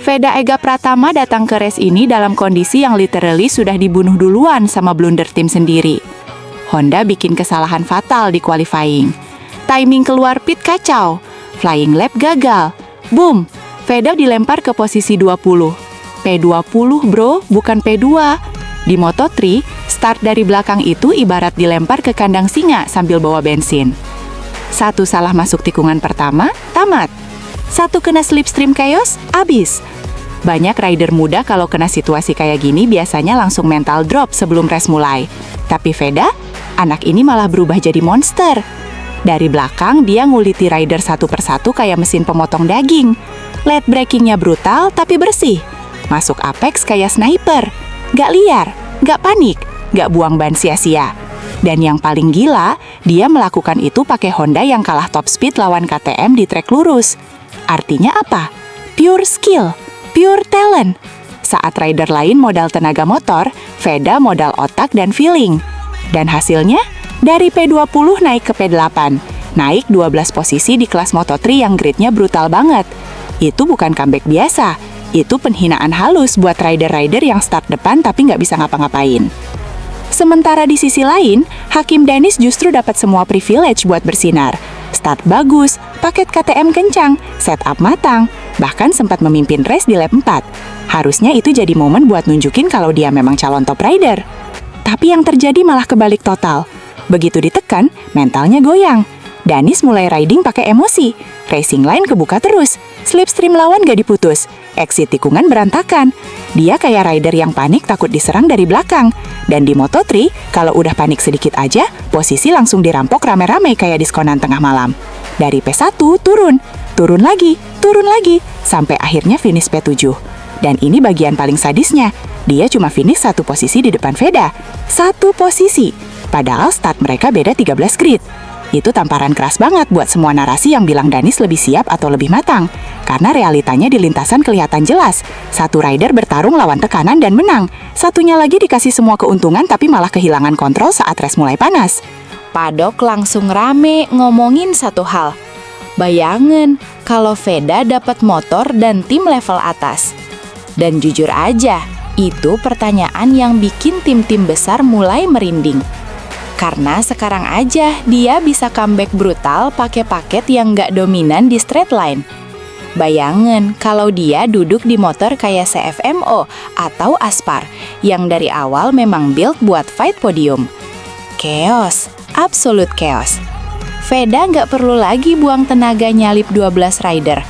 Veda Ega Pratama datang ke race ini dalam kondisi yang literally sudah dibunuh duluan sama blunder tim sendiri. Honda bikin kesalahan fatal di qualifying. Timing keluar pit kacau, flying lap gagal. Boom, Veda dilempar ke posisi 20. P20 bro, bukan P2. Di Moto3, start dari belakang itu ibarat dilempar ke kandang singa sambil bawa bensin. Satu salah masuk tikungan pertama, tamat. Satu kena slipstream chaos, abis. Banyak rider muda kalau kena situasi kayak gini biasanya langsung mental drop sebelum race mulai. Tapi Veda, anak ini malah berubah jadi monster. Dari belakang dia nguliti rider satu persatu kayak mesin pemotong daging. Late breakingnya brutal tapi bersih. Masuk apex kayak sniper. Gak liar, gak panik, gak buang ban sia-sia. Dan yang paling gila, dia melakukan itu pakai Honda yang kalah top speed lawan KTM di trek lurus. Artinya apa? Pure skill, pure talent. Saat rider lain modal tenaga motor, Veda modal otak dan feeling. Dan hasilnya, dari P20 naik ke P8. Naik 12 posisi di kelas Moto3 yang gridnya brutal banget. Itu bukan comeback biasa, itu penghinaan halus buat rider-rider yang start depan tapi nggak bisa ngapa-ngapain. Sementara di sisi lain, Hakim Danis justru dapat semua privilege buat bersinar. Start bagus, paket KTM kencang, setup matang, bahkan sempat memimpin race di lap 4. Harusnya itu jadi momen buat nunjukin kalau dia memang calon top rider. Tapi yang terjadi malah kebalik total. Begitu ditekan, mentalnya goyang. Danis mulai riding pakai emosi. Racing line kebuka terus. Slipstream lawan gak diputus. Exit tikungan berantakan. Dia kayak rider yang panik takut diserang dari belakang. Dan di Moto3, kalau udah panik sedikit aja, posisi langsung dirampok rame-rame kayak diskonan tengah malam. Dari P1 turun lagi, sampai akhirnya finish P7. Dan ini bagian paling sadisnya. Dia cuma finish satu posisi di depan Veda. Satu posisi. Padahal start mereka beda 13 grid. Itu tamparan keras banget buat semua narasi yang bilang Danis lebih siap atau lebih matang. Karena realitanya di lintasan kelihatan jelas. Satu rider bertarung lawan tekanan dan menang. Satunya lagi dikasih semua keuntungan tapi malah kehilangan kontrol saat race mulai panas. Padok langsung rame ngomongin satu hal. Bayangin kalau Veda dapat motor dan tim level atas. Dan jujur aja, itu pertanyaan yang bikin tim-tim besar mulai merinding. Karena sekarang aja dia bisa comeback brutal pakai paket yang nggak dominan di straight line. Bayangin kalau dia duduk di motor kayak CFMO atau Aspar yang dari awal memang build buat fight podium. Chaos, absolute chaos. Veda nggak perlu lagi buang tenaga nyalip 12 rider.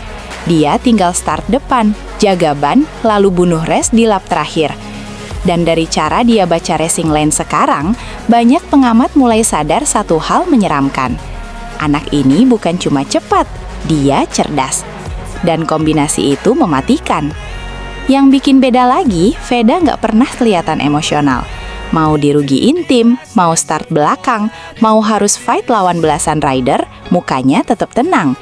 Dia tinggal start depan, jaga ban, lalu bunuh race di lap terakhir. Dan dari cara dia baca racing line sekarang, banyak pengamat mulai sadar satu hal menyeramkan. Anak ini bukan cuma cepat, dia cerdas. Dan kombinasi itu mematikan. Yang bikin beda lagi, Veda nggak pernah kelihatan emosional. Mau dirugiin tim, mau start belakang, mau harus fight lawan belasan rider, mukanya tetap tenang.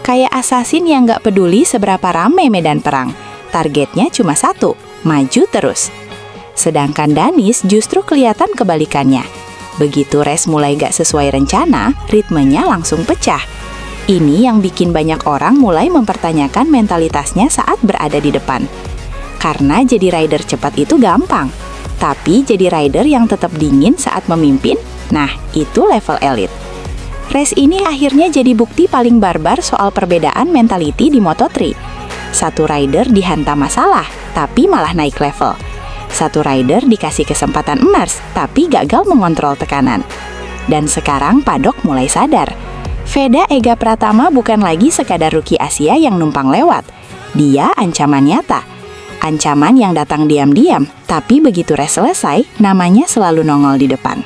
Kayak assassin yang nggak peduli seberapa ramai medan perang. Targetnya cuma satu, maju terus. Sedangkan Danis justru kelihatan kebalikannya. Begitu race mulai gak sesuai rencana, ritmenya langsung pecah. Ini yang bikin banyak orang mulai mempertanyakan mentalitasnya saat berada di depan. Karena jadi rider cepat itu gampang. Tapi jadi rider yang tetap dingin saat memimpin, nah itu level elit. Race ini akhirnya jadi bukti paling barbar soal perbedaan mentality di Moto3. Satu rider dihantam masalah, tapi malah naik level. Satu rider dikasih kesempatan emas, tapi gagal mengontrol tekanan. Dan sekarang Padok mulai sadar. Veda Ega Pratama bukan lagi sekadar rookie Asia yang numpang lewat. Dia ancaman nyata. Ancaman yang datang diam-diam, tapi begitu race selesai, namanya selalu nongol di depan.